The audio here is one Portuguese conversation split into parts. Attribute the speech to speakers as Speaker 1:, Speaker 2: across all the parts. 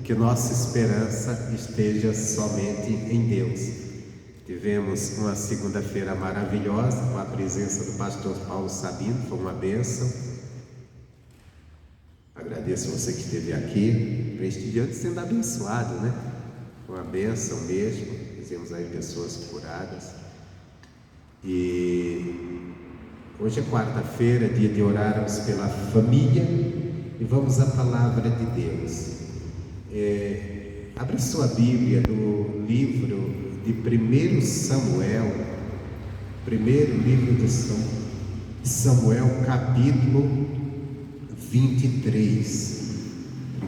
Speaker 1: que nossa esperança esteja somente em Deus. Tivemos uma segunda-feira maravilhosa com a presença do pastor Paulo Sabino, foi uma bênção. Agradeço você que esteve aqui, prestigiando, sendo abençoado, né? Foi uma bênção mesmo, fizemos aí pessoas curadas. E hoje é quarta-feira, dia de orarmos pela família e vamos à palavra de Deus. Abra sua Bíblia no livro de 1 Samuel, primeiro livro de Samuel, capítulo 23.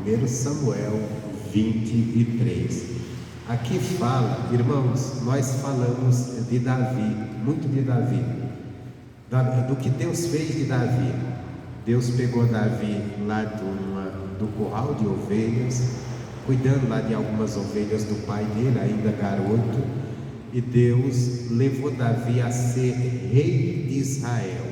Speaker 1: 1 Samuel 23. Aqui fala, irmãos, nós falamos de Davi, muito de Davi, do que Deus fez de Davi. Deus pegou Davi lá do curral de ovelhas, cuidando lá de algumas ovelhas do pai dele, ainda garoto, e Deus levou Davi a ser rei de Israel,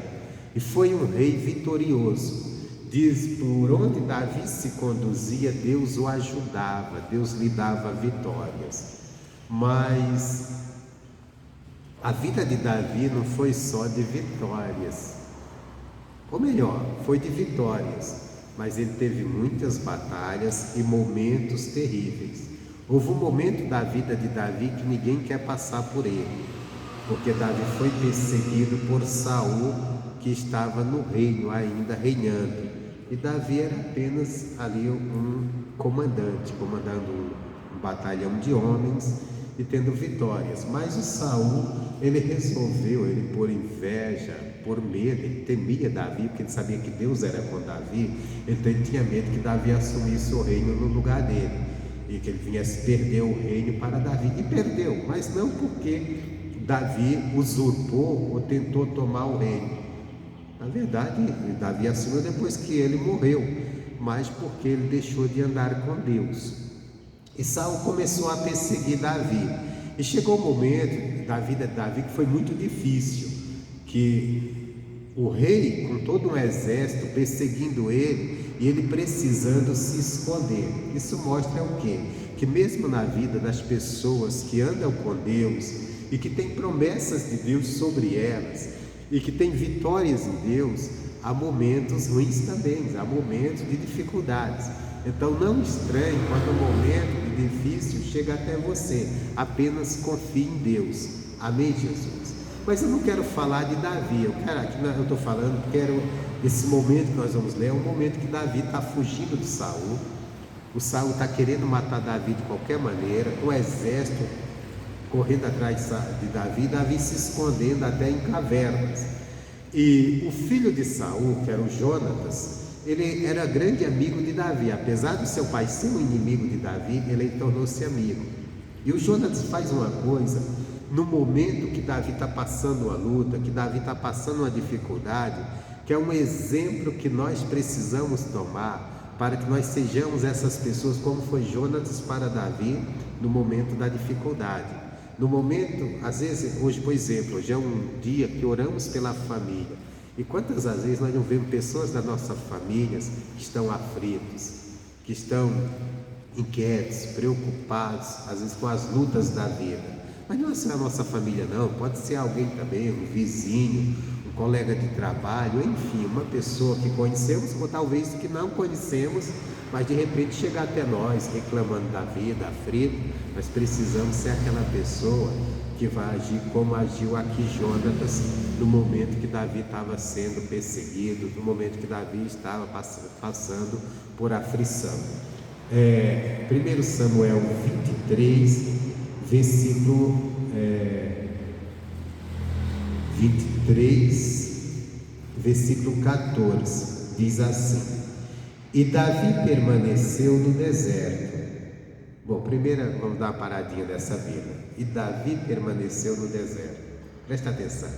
Speaker 1: e foi um rei vitorioso. Diz, por onde Davi se conduzia, Deus o ajudava, Deus lhe dava vitórias. Mas a vida de Davi não foi só de vitórias, ou melhor, foi de vitórias, mas ele teve muitas batalhas e momentos terríveis. Houve um momento da vida de Davi que ninguém quer passar por ele, porque Davi foi perseguido por Saul, que estava no reino ainda reinando, e Davi era apenas ali um comandante, comandando um batalhão de homens e tendo vitórias. Mas o Saul, ele por inveja, por medo, ele temia Davi, porque ele sabia que Deus era com Davi, então ele tinha medo que Davi assumisse o reino no lugar dele, e que ele viesse perder o reino para Davi, e perdeu, mas não porque Davi usurpou ou tentou tomar o reino. Na verdade, Davi assumiu depois que ele morreu, mas porque ele deixou de andar com Deus. E Saul começou a perseguir Davi, e chegou um momento da vida de Davi que foi muito difícil, que o rei, com todo um exército perseguindo ele, e ele precisando se esconder. Isso mostra o quê? Que mesmo na vida das pessoas que andam com Deus e que têm promessas de Deus sobre elas, e que têm vitórias em Deus, há momentos ruins também, há momentos de dificuldades. Então não estranhe quando o momento de difícil chega até você, apenas confie em Deus. Amém, Jesus? Mas eu não quero falar de Davi, eu estou falando, esse momento que nós vamos ler é um momento que Davi está fugindo de Saul. O Saul está querendo matar Davi de qualquer maneira, o exército correndo atrás de Davi, Davi se escondendo até em cavernas. E o filho de Saul, que era o Jonatas, ele era grande amigo de Davi. Apesar de seu pai ser um inimigo de Davi, ele tornou-se amigo. E o Jonatas faz uma coisa, no momento que Davi está passando uma luta, que Davi está passando uma dificuldade, que é um exemplo que nós precisamos tomar, para que nós sejamos essas pessoas, como foi Jonatas para Davi no momento da dificuldade. No momento, às vezes, hoje, por exemplo, hoje é um dia que oramos pela família. E quantas vezes nós não vemos pessoas da nossa família que estão aflitos, que estão inquietos, preocupados, às vezes com as lutas da vida. Mas não é só a nossa família não, pode ser alguém também, um vizinho, um colega de trabalho, enfim, uma pessoa que conhecemos ou talvez que não conhecemos, mas de repente chegar até nós reclamando da vida, aflito. Nós precisamos ser aquela pessoa que vai agir como agiu aqui Jonatas no momento que Davi estava sendo perseguido, no momento que Davi estava passando por aflição. 1 Samuel 23, versículo 23, versículo 14, diz assim: E Davi permaneceu no deserto. Bom, primeiro vamos dar uma paradinha nessa Bíblia. E Davi permaneceu no deserto. Presta atenção.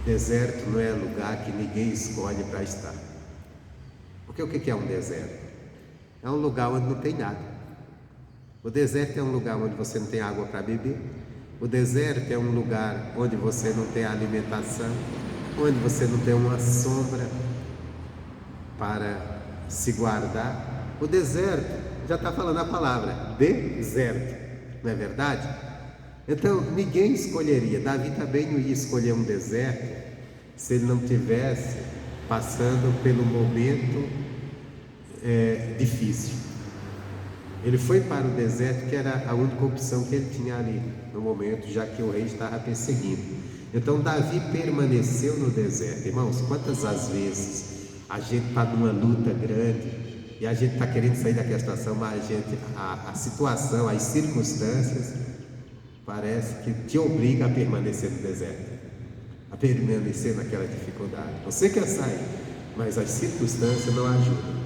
Speaker 1: Deserto não é lugar que ninguém escolhe para estar. Porque o que é um deserto? É um lugar onde não tem nada. O deserto é um lugar onde você não tem água para beber. O deserto é um lugar onde você não tem alimentação, onde você não tem uma sombra para se guardar. O deserto já está falando a palavra, deserto, não é verdade? Então, ninguém escolheria, Davi também não ia escolher um deserto se ele não tivesse passando pelo momento difícil. Ele foi para o deserto, que era a única opção que ele tinha ali no momento, já que o rei estava perseguindo. Então Davi permaneceu no deserto. Irmãos, quantas as vezes a gente está numa luta grande e a gente está querendo sair daquela situação, mas a situação, as circunstâncias parece que te obriga a permanecer no deserto, a permanecer naquela dificuldade. Você quer sair, mas as circunstâncias não ajudam.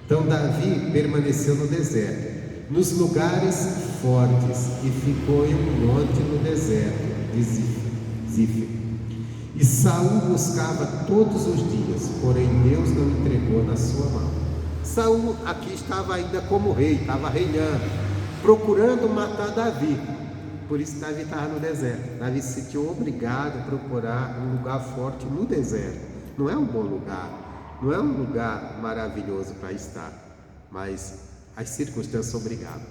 Speaker 1: Então Davi permaneceu no deserto, nos lugares fortes, e ficou em um monte no deserto de Zif. E Saul buscava todos os dias, porém Deus não entregou na sua mão. Saul aqui estava ainda como rei, estava reinando, procurando matar Davi. Por isso Davi estava no deserto. Davi se sentiu obrigado a procurar um lugar forte no deserto. Não é um bom lugar, não é um lugar maravilhoso para estar, mas as circunstâncias obrigavam.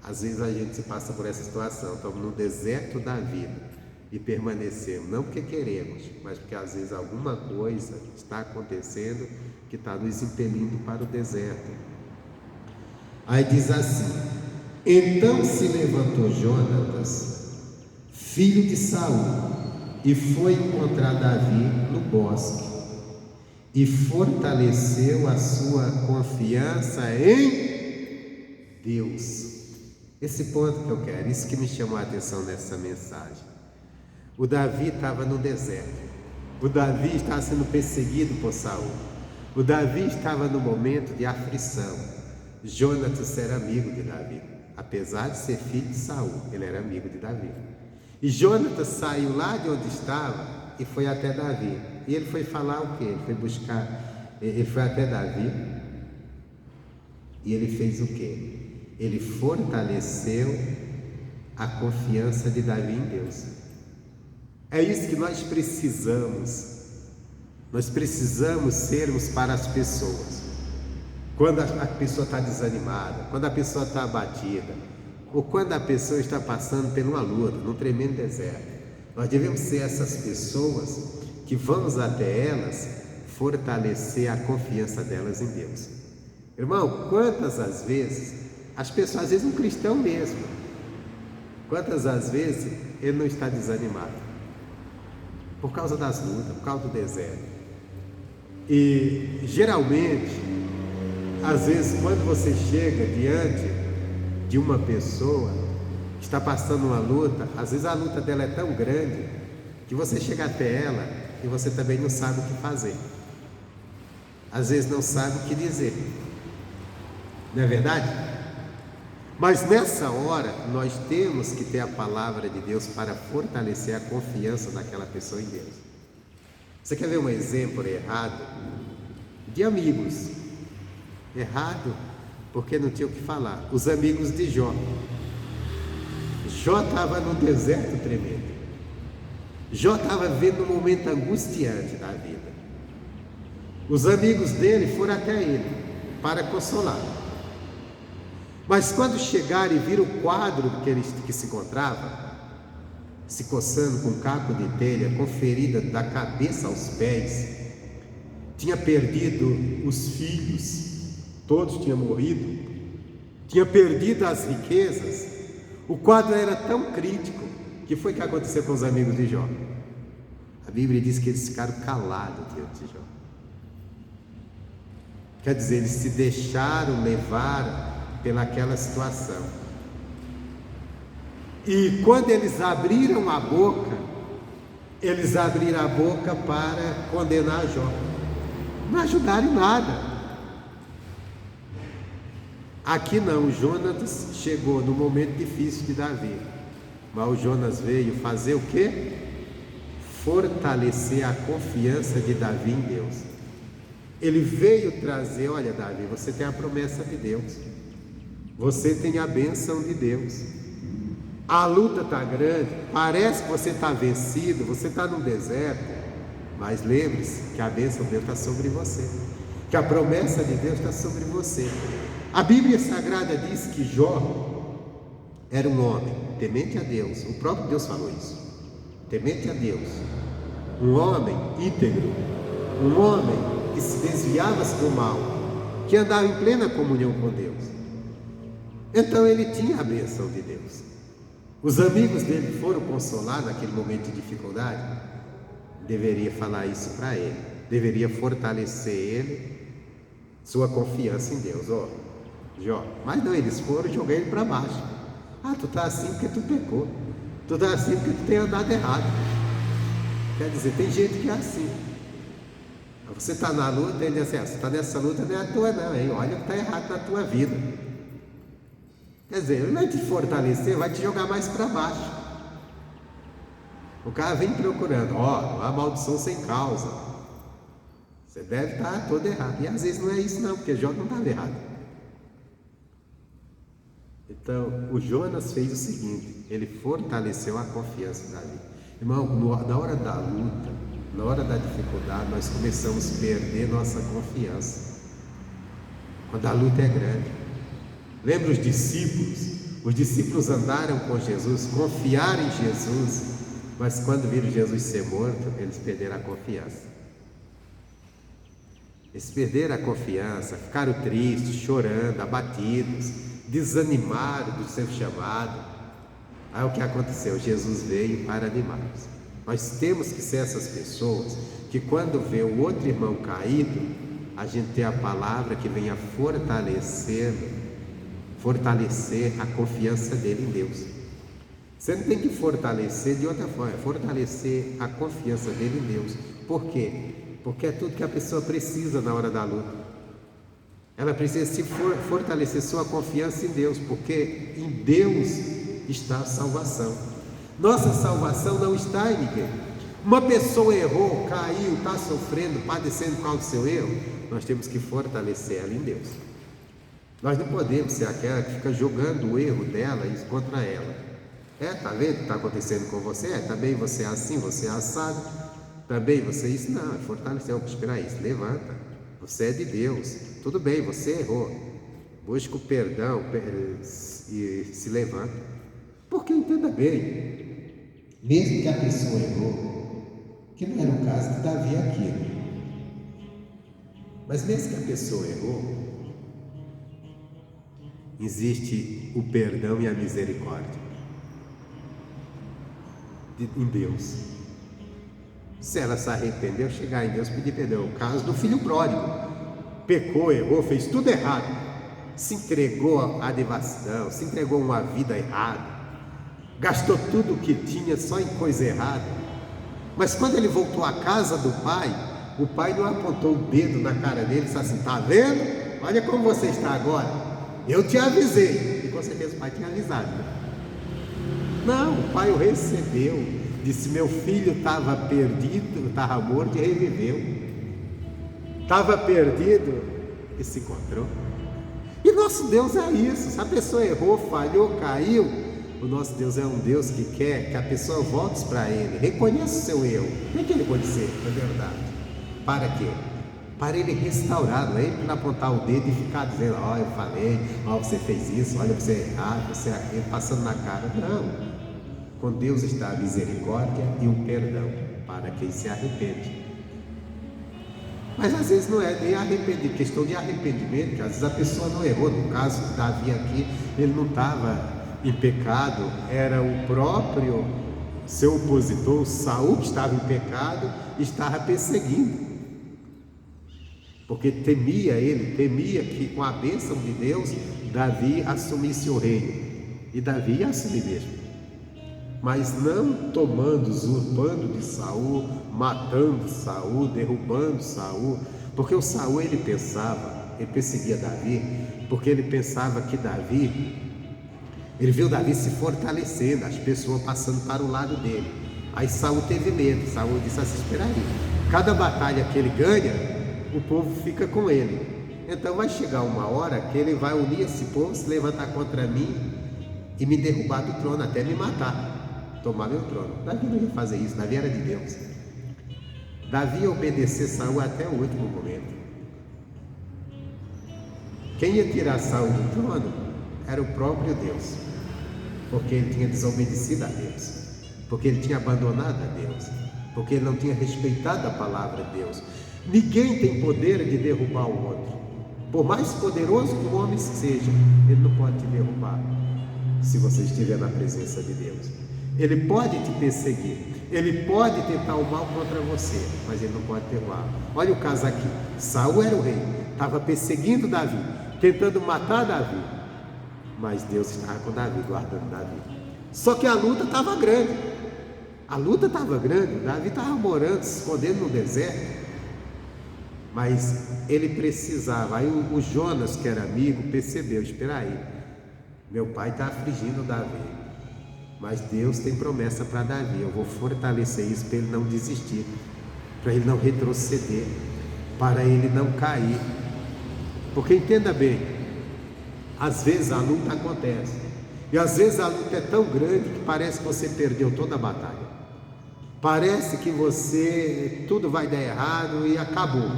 Speaker 1: Às vezes a gente se passa por essa situação, estamos no deserto da vida e permanecemos, não porque queremos, mas porque às vezes alguma coisa está acontecendo que está nos impelindo para o deserto. Aí diz assim: então se levantou Jonatas, filho de Saul, e foi encontrar Davi no bosque, e fortaleceu a sua confiança em Deus. Esse ponto que eu quero, isso que me chamou a atenção nessa mensagem. O Davi estava no deserto, o Davi estava sendo perseguido por Saul, o Davi estava no momento de aflição. Jonatas era amigo de Davi, apesar de ser filho de Saul, ele era amigo de Davi. E Jonatas saiu lá de onde estava e foi até Davi. E ele foi falar o quê? Ele foi até Davi e ele fez o quê? Ele fortaleceu a confiança de Davi em Deus. É isso que nós precisamos. Nós precisamos sermos para as pessoas. Quando a pessoa está desanimada, quando a pessoa está abatida, ou quando a pessoa está passando por uma luta, num tremendo deserto, nós devemos ser essas pessoas que vamos até elas fortalecer a confiança delas em Deus. Irmão, quantas as vezes as pessoas, às vezes um cristão mesmo, quantas as vezes ele não está desanimado por causa das lutas, por causa do deserto. E geralmente, às vezes, quando você chega diante de uma pessoa que está passando uma luta, às vezes a luta dela é tão grande que você chega até ela e você também não sabe o que fazer. Às vezes não sabe o que dizer. Não é verdade? Mas nessa hora nós temos que ter a palavra de Deus para fortalecer a confiança daquela pessoa em Deus. Você quer ver um exemplo errado de amigos? Errado porque não tinha o que falar. Os amigos de Jó. Jó estava no deserto tremendo. Jó estava vivendo um momento angustiante da vida. Os amigos dele foram até ele para consolá-lo. Mas quando chegaram e viram o quadro que se encontrava, se coçando com um caco de telha, com ferida da cabeça aos pés, tinha perdido os filhos, todos tinham morrido, tinha perdido as riquezas. O quadro era tão crítico. O que foi que aconteceu com os amigos de Jó? A Bíblia diz que eles ficaram calados diante de Jó. Quer dizer, eles se deixaram levar pelaquela situação. E quando eles abriram a boca para condenar Jó. Não ajudaram em nada. Aqui não, Jonatas chegou no momento difícil de Davi, mas o Jonas veio fazer o quê? Fortalecer a confiança de Davi em Deus. Ele veio trazer: olha Davi, você tem a promessa de Deus, você tem a bênção de Deus, a luta está grande, parece que você está vencido, você está no deserto, mas lembre-se que a bênção de Deus está sobre você, que a promessa de Deus está sobre você. A Bíblia Sagrada diz que Jó era um homem temente a Deus. O próprio Deus falou isso. Temente a Deus. Um homem íntegro. Um homem que se desviava-se do mal, que andava em plena comunhão com Deus. Então ele tinha a bênção de Deus. Os amigos dele foram consolar naquele momento de dificuldade. Deveria falar isso para ele, deveria fortalecer ele, sua confiança em Deus. Ó, Jó, mas não, eles foram jogar ele para baixo. Ah, tu está assim porque tu pecou, tu está assim porque tu tem andado errado. Quer dizer, tem gente que é assim. Você está na luta, ele diz assim, você está nessa luta, não é a tua não, hein? Olha o que está errado na tua vida. Quer dizer, ele vai te fortalecer, vai te jogar mais para baixo. O cara vem procurando, não há maldição sem causa. Você deve estar todo errado. E às vezes não é isso não, porque Jó não estava errado. Então, o Jonas fez o seguinte, ele fortaleceu a confiança de Davi. Irmão, na hora da luta, na hora da dificuldade, nós começamos a perder nossa confiança. Quando a luta é grande. Lembra os discípulos? Os discípulos andaram com Jesus, confiaram em Jesus, mas quando viram Jesus ser morto, eles perderam a confiança. Eles perderam a confiança, ficaram tristes, chorando, abatidos, desanimados do seu chamado. Aí o que aconteceu? Jesus veio para animá-los. Nós temos que ser essas pessoas que quando vê o outro irmão caído, a gente tem a palavra que venha fortalecer a confiança dele em Deus. Você não tem que fortalecer de outra forma, fortalecer a confiança dele em Deus. Por quê? Porque é tudo que a pessoa precisa na hora da luta. Ela precisa fortalecer sua confiança em Deus, porque em Deus está a salvação. Nossa salvação não está em ninguém. Uma pessoa errou, caiu, está sofrendo, padecendo por causa do seu erro, nós temos que fortalecer ela em Deus. Nós não podemos ser aquela que fica jogando o erro dela contra ela. Tá vendo o que está acontecendo com você? Também você é assim, você é assado, também você é isso. Não, fortalecer, espera aí, levanta, você é de Deus, tudo bem, você errou, busca o perdão e se levanta, porque entenda bem, mesmo que a pessoa errou, que não era o caso de Davi aqui, mas mesmo que a pessoa errou, existe o perdão e a misericórdia em Deus. Se ela se arrependeu, chegar em Deus, pedir perdão. O caso do filho pródigo, pecou, errou, fez tudo errado, se entregou à devassidão, se entregou a uma vida errada, gastou tudo o que tinha só em coisa errada. Mas quando ele voltou à casa do pai, o pai não apontou o dedo na cara dele e disse assim, tá vendo? Olha como você está agora, eu te avisei. E com certeza o pai tinha avisado, né? Não, o pai o recebeu, disse, meu filho estava perdido, estava morto e reviveu, estava perdido e se encontrou. E nosso Deus é isso. Se a pessoa errou, falhou, caiu, o nosso Deus é um Deus que quer que a pessoa volte para Ele, reconheça o seu erro, nem que ele pode ser, é verdade. Para quê? Para Ele restaurar, não é Ele para apontar o dedo e ficar dizendo, eu falei, você fez isso, olha, você é errado, você é aquilo, passando na cara. Não. Com Deus está a misericórdia e o perdão para quem se arrepende. Mas às vezes não é nem arrependimento, questão de arrependimento, que às vezes a pessoa não errou. No caso de Davi aqui, ele não estava em pecado, era o próprio seu opositor, Saul, que estava em pecado e estava perseguindo. Porque temia que com a bênção de Deus, Davi assumisse o reino. E Davi ia assumir mesmo. Mas não tomando, usurpando de Saul, matando Saul, derrubando Saul, porque o Saul ele perseguia Davi, porque ele pensava que Davi, ele viu Davi se fortalecendo, as pessoas passando para o lado dele. Aí Saul teve medo, Saul disse assim, espera aí, cada batalha que ele ganha, o povo fica com ele, então vai chegar uma hora que ele vai unir esse povo, se levantar contra mim e me derrubar do trono, até me matar, tomar meu trono. Davi não ia fazer isso, Davi era de Deus. Davi ia obedecer Saul até o último momento. Quem ia tirar Saul do trono era o próprio Deus, porque ele tinha desobedecido a Deus, porque ele tinha abandonado a Deus, porque ele não tinha respeitado a palavra de Deus. Ninguém tem poder de derrubar o outro. Por mais poderoso que o homem seja, ele não pode te derrubar se você estiver na presença de Deus. Ele pode te perseguir, ele pode tentar o mal contra você, mas ele não pode derrubar. Olha o caso aqui. Saul era o rei, estava perseguindo Davi, tentando matar Davi, mas Deus estava com Davi, guardando Davi. Só que a luta estava grande. Davi estava morando, se escondendo no deserto, mas ele precisava. Aí o Jonas, que era amigo, percebeu: espera aí, meu pai está afligindo Davi, mas Deus tem promessa para Davi, eu vou fortalecer isso para ele não desistir, para ele não retroceder, para ele não cair. Porque entenda bem, às vezes a luta acontece, e às vezes a luta é tão grande que parece que você perdeu toda a batalha, parece que tudo vai dar errado e acabou.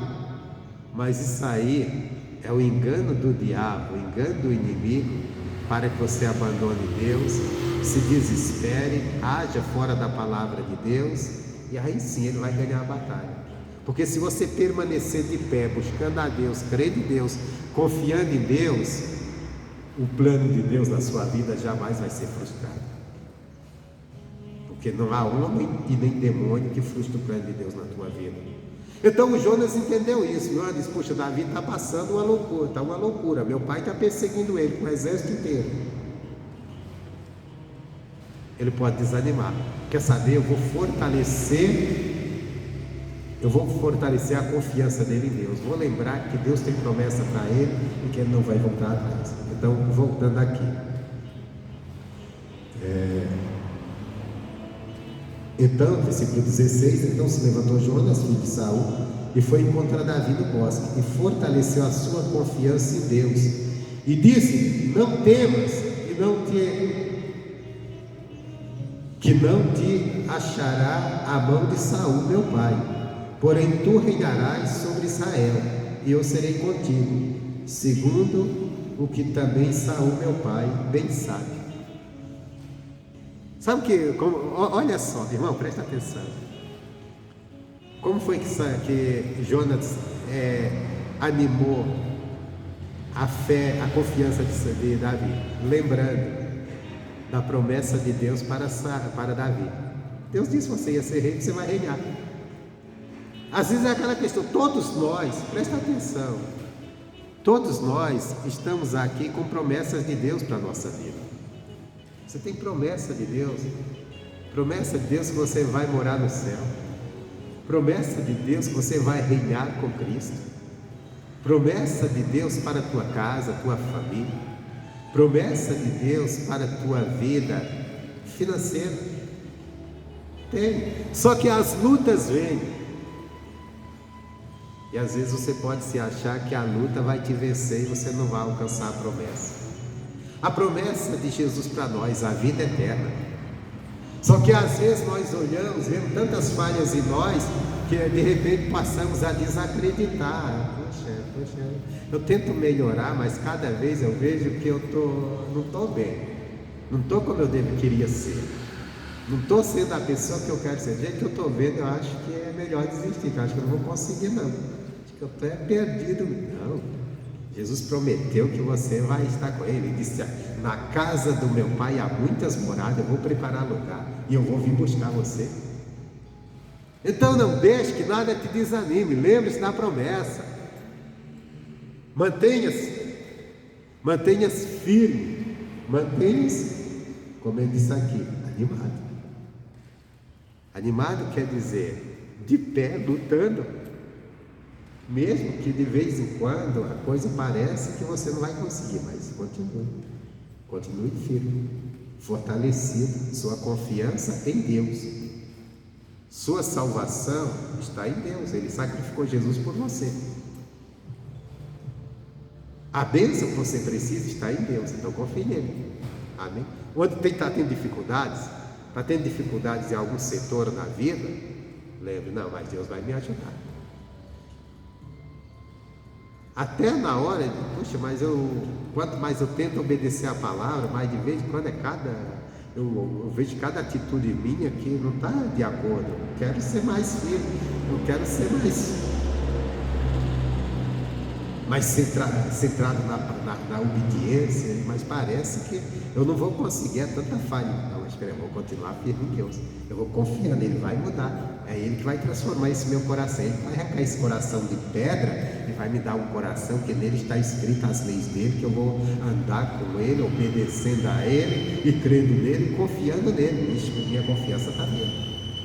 Speaker 1: Mas isso aí é o engano do diabo, o engano do inimigo, para que você abandone Deus, se desespere, haja fora da palavra de Deus, e aí sim ele vai ganhar a batalha. Porque se você permanecer de pé, buscando a Deus, crendo em Deus, confiando em Deus, o plano de Deus na sua vida jamais vai ser frustrado. Porque não há homem e nem demônio que frustre o plano de Deus na tua vida. Então o Jonas entendeu isso. Jonas disse: puxa, Davi está passando uma loucura, está uma loucura. Meu pai está perseguindo ele com o exército inteiro. Ele pode desanimar. Quer saber? Eu vou fortalecer a confiança dele em Deus. Vou lembrar que Deus tem promessa para ele e que ele não vai voltar atrás. Então, voltando aqui. Então, versículo 16: então se levantou Jonas, filho de Saul, e foi encontrar Davi no bosque, e fortaleceu a sua confiança em Deus, e disse: não temas, que não te achará a mão de Saul meu pai, porém tu reinarás sobre Israel, e eu serei contigo, segundo o que também Saul meu pai bem sabe. Sabe olha só, irmão, presta atenção. Como foi que Jonas animou a fé, a confiança de Davi? Lembrando da promessa de Deus para Davi. Deus disse: você ia ser rei, você vai reinar. Às vezes é aquela questão, todos nós, presta atenção, todos nós estamos aqui com promessas de Deus para a nossa vida. Você tem promessa de Deus que você vai morar no céu, promessa de Deus que você vai reinar com Cristo, promessa de Deus para a tua casa, tua família, promessa de Deus para a tua vida financeira. Tem, só que as lutas vêm, e às vezes você pode se achar que a luta vai te vencer e você não vai alcançar a promessa. A promessa de Jesus para nós, a vida eterna. Só que às vezes nós olhamos, vemos tantas falhas em nós, que de repente passamos a desacreditar. Poxa, eu tento melhorar, mas cada vez eu vejo que eu não estou bem, não estou como eu queria ser, não estou sendo a pessoa que eu quero ser. Do jeito que eu estou vendo, eu acho que é melhor desistir, eu acho que eu não vou conseguir não, acho que eu estou perdido. Não, Jesus prometeu que você vai estar com Ele. Ele disse: na casa do meu pai há muitas moradas, eu vou preparar lugar e eu vou vir buscar você. Então não deixe que nada te desanime, lembre-se da promessa, mantenha-se firme, mantenha-se, como ele disse aqui, animado quer dizer de pé, lutando, mesmo que de vez em quando a coisa parece que você não vai conseguir, mas continue firme, fortalecido, sua confiança em Deus, sua salvação está em Deus. Ele sacrificou Jesus por você, a bênção que você precisa está em Deus, então confie nele. Amém? Onde está tendo dificuldades em algum setor da vida, lembre: não, mas Deus vai me ajudar. Até na hora, puxa, mas quanto mais eu tento obedecer a palavra, mais de vez em quando eu vejo cada atitude minha que não está de acordo. Eu quero ser mais firme, eu quero ser mais centrado na obediência, mas parece que eu não vou conseguir, é tanta falha. Não, espera, eu vou continuar firme em Deus, eu vou confiar nele, vai mudar, é Ele que vai transformar esse meu coração, Ele vai arrancar esse coração de pedra e vai me dar um coração que nele está escrito as leis dele, que eu vou andar com Ele, obedecendo a Ele e crendo nele e confiando nele. Ixi, minha confiança está nele.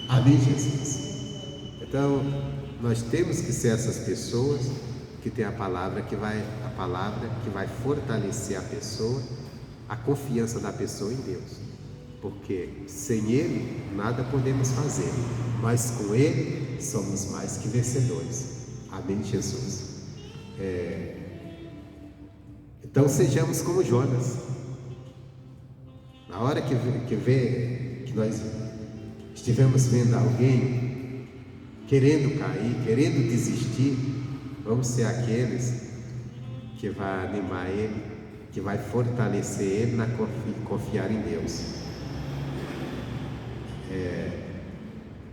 Speaker 1: Amém, Jesus? Então, nós temos que ser essas pessoas que tem a palavra que vai fortalecer a pessoa, a confiança da pessoa em Deus, porque sem Ele nada podemos fazer, mas com Ele somos mais que vencedores. Amém, Jesus? Então sejamos como Jonas. Na hora que nós estivemos vendo alguém querendo cair, querendo desistir, vamos ser aqueles que vai animar ele, que vai fortalecer ele na confiar em Deus.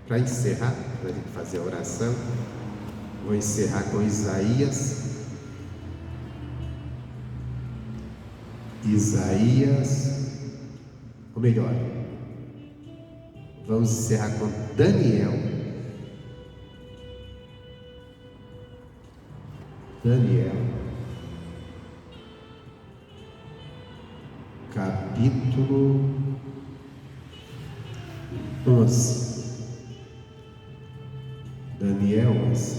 Speaker 1: Para encerrar, para a gente fazer a oração, vou encerrar com Isaías, ou melhor, vamos encerrar com Daniel, capítulo 11. Daniel 11.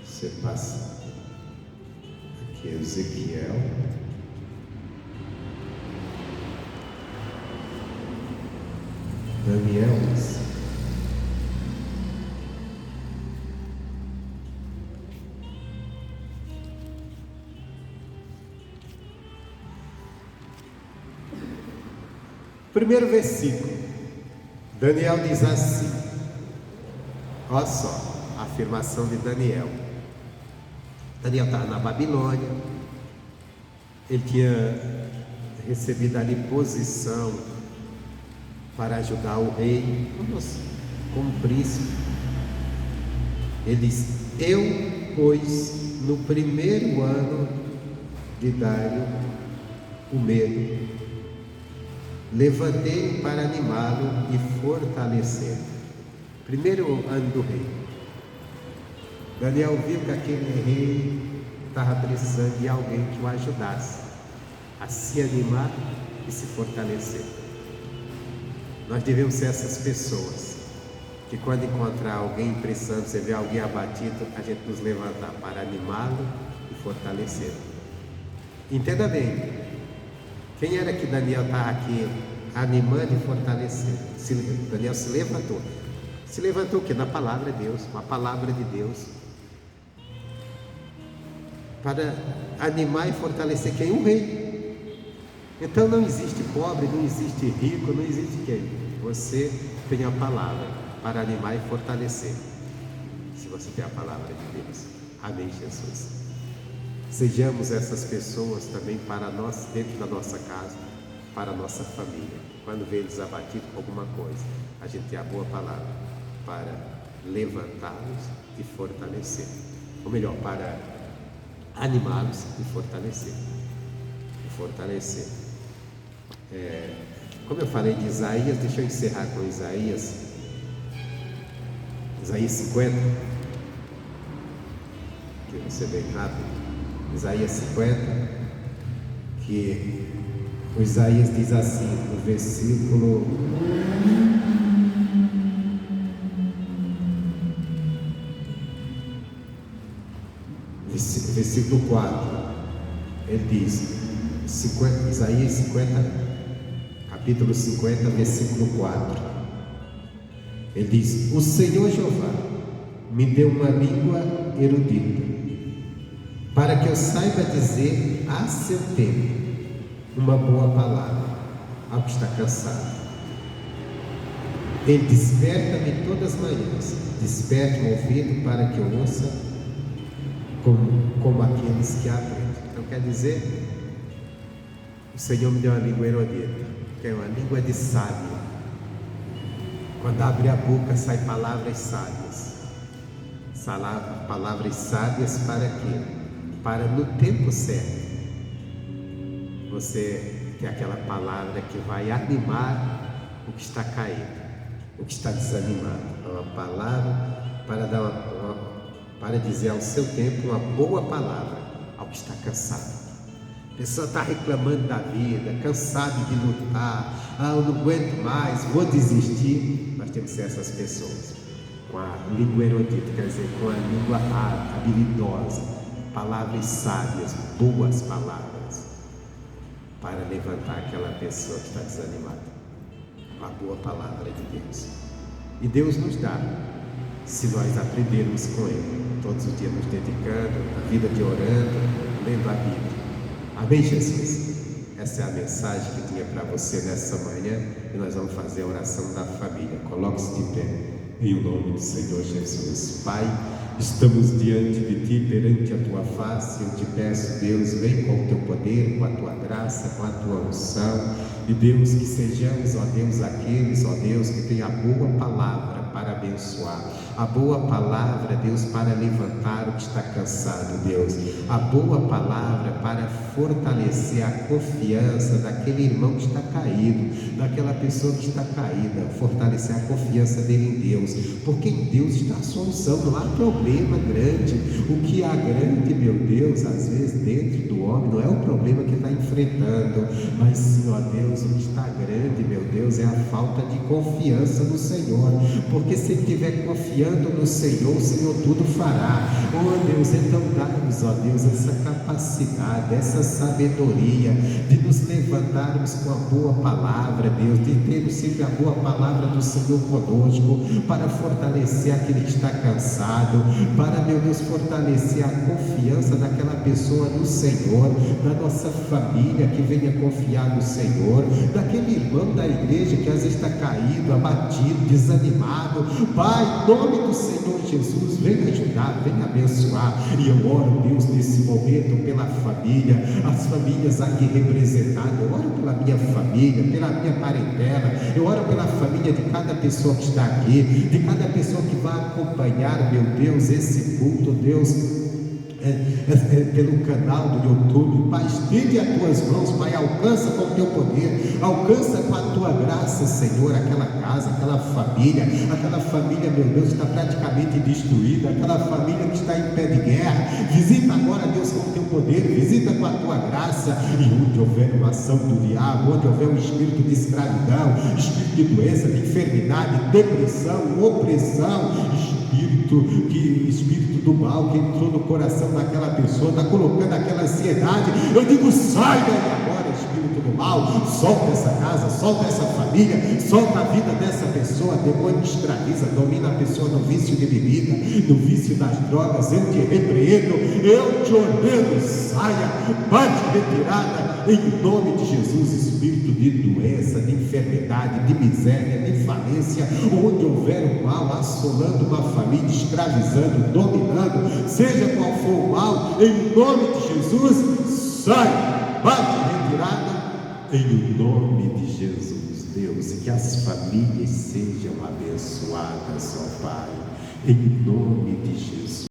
Speaker 1: Você passa aqui, Ezequiel. Daniel 11. Primeiro versículo, Daniel diz assim, olha só, a afirmação de Daniel. Daniel estava na Babilônia, ele tinha recebido ali posição para ajudar o rei, como príncipe. Ele diz, eu, pois, no primeiro ano de Dário, o medo, levantei para animá-lo e fortalecer. Primeiro ano do rei. Daniel viu que aquele rei estava precisando de alguém que o ajudasse a se animar e se fortalecer. Nós devemos ser essas pessoas que quando encontrar alguém precisando, você vê alguém abatido, a gente nos levantar para animá-lo e fortalecer. Entenda bem. Quem era que Daniel estava aqui animando e fortalecendo? Daniel se levantou. Se levantou o quê? Na palavra de Deus, uma palavra de Deus. Para animar e fortalecer quem? O rei. Então não existe pobre, não existe rico, não existe quem? Você tem a palavra para animar e fortalecer. Se você tem a palavra de Deus. Amém, Jesus? Sejamos essas pessoas também para nós, dentro da nossa casa, para a nossa família. Quando vê eles abatidos com alguma coisa, a gente tem a boa palavra para levantá-los e fortalecer. Ou melhor, para animá-los e fortalecer. Como eu falei de Isaías, deixa eu encerrar com Isaías 50, que vai ser bem rápido. Isaías 50, que o Isaías diz assim, no versículo 4, ele diz, Isaías 50, capítulo 50, versículo 4, ele diz, o Senhor Jeová me deu uma língua erudita, para que eu saiba dizer a seu tempo uma boa palavra ao que está cansado. Ele desperta-me todas as manhãs, desperta o ouvido para que eu ouça como aqueles que aprendem. Então quer dizer, o Senhor me deu uma língua erudita, que é uma língua de sábio. Quando abre a boca, saem palavras sábias. Palavras sábias para quê? Para no tempo certo você ter aquela palavra que vai animar o que está caído, o que está desanimado. É uma palavra para dizer ao seu tempo uma boa palavra ao que está cansado. A pessoa está reclamando da vida, cansado de lutar, eu não aguento mais, vou desistir. Nós temos que ser essas pessoas, com a língua erudita, quer dizer, com a língua habilidosa, palavras sábias, boas palavras, para levantar aquela pessoa que está desanimada. Uma boa palavra de Deus. E Deus nos dá, se nós aprendermos com Ele, todos os dias nos dedicando, a vida de orando, lendo a Bíblia. Amém, Jesus? Essa é a mensagem que tinha para você nessa manhã, e nós vamos fazer a oração da família. Coloque-se de pé, em o nome do Senhor Jesus. Pai, estamos diante de Ti, perante a Tua face. Eu te peço, Deus, vem com o Teu poder, com a Tua graça, com a Tua unção. E Deus, que sejamos, ó Deus, aqueles, ó Deus, que tem a boa palavra para abençoar, a boa palavra, Deus, para levantar o que está cansado, Deus, a boa palavra para fortalecer a confiança daquele irmão que está caído, daquela pessoa que está caída, fortalecer a confiança dele em Deus, porque em Deus está a solução. Não há problema grande. O que há grande, meu Deus, às vezes dentro do homem, não é o problema que está enfrentando, mas sim, ó Deus, o que está grande, meu Deus, é a falta de confiança no Senhor, porque se ele estiver confiando no Senhor, o Senhor tudo fará. Oh Deus, então dá-nos, ó Deus, essa capacidade, essa sabedoria de nos levantarmos com a boa palavra, Deus, de termos sempre a boa palavra do Senhor conosco, para fortalecer aquele que está cansado, para, meu Deus, fortalecer a confiança daquela pessoa no Senhor, da nossa família que venha confiar no Senhor, daquele irmão da igreja que às vezes está caído, abatido, desanimado. Pai, em nome do Senhor Jesus, venha ajudar, venha abençoar. E eu oro, Deus, nesse momento pela família, as famílias aqui representadas. Eu oro pela minha família, pela minha parentela, eu oro pela família de cada pessoa que está aqui, de cada pessoa que vai acompanhar, meu Deus, esse culto, Deus, pelo canal do YouTube. Pai, estende as tuas mãos, Pai, alcança com o teu poder, alcança com a tua graça, Senhor, aquela casa, aquela família, meu Deus, que está praticamente destruída, aquela família que está em pé de guerra. Visita agora, Deus, com o teu poder, visita com a tua graça, e onde houver uma ação do diabo, onde houver um espírito de escravidão, espírito de doença, de enfermidade, depressão, opressão, espírito do mal que entrou no coração daquela pessoa, está colocando aquela ansiedade, eu digo, sai daí agora, espírito do mal, solta essa casa, solta essa família, solta a vida dessa pessoa. Demônio escraviza, domina a pessoa no vício de bebida, no vício das drogas. Eu te repreendo, eu te ordeno, saia, bate retirada, em nome de Jesus. Espírito de doença, de enfermidade, de miséria, de falência, onde houver o mal assolando uma família, escravizando, dominando, seja qual for o mal, em nome de Jesus, sai, bate retirada, em nome de Jesus, Deus, e que as famílias sejam abençoadas, ó Pai, em nome de Jesus.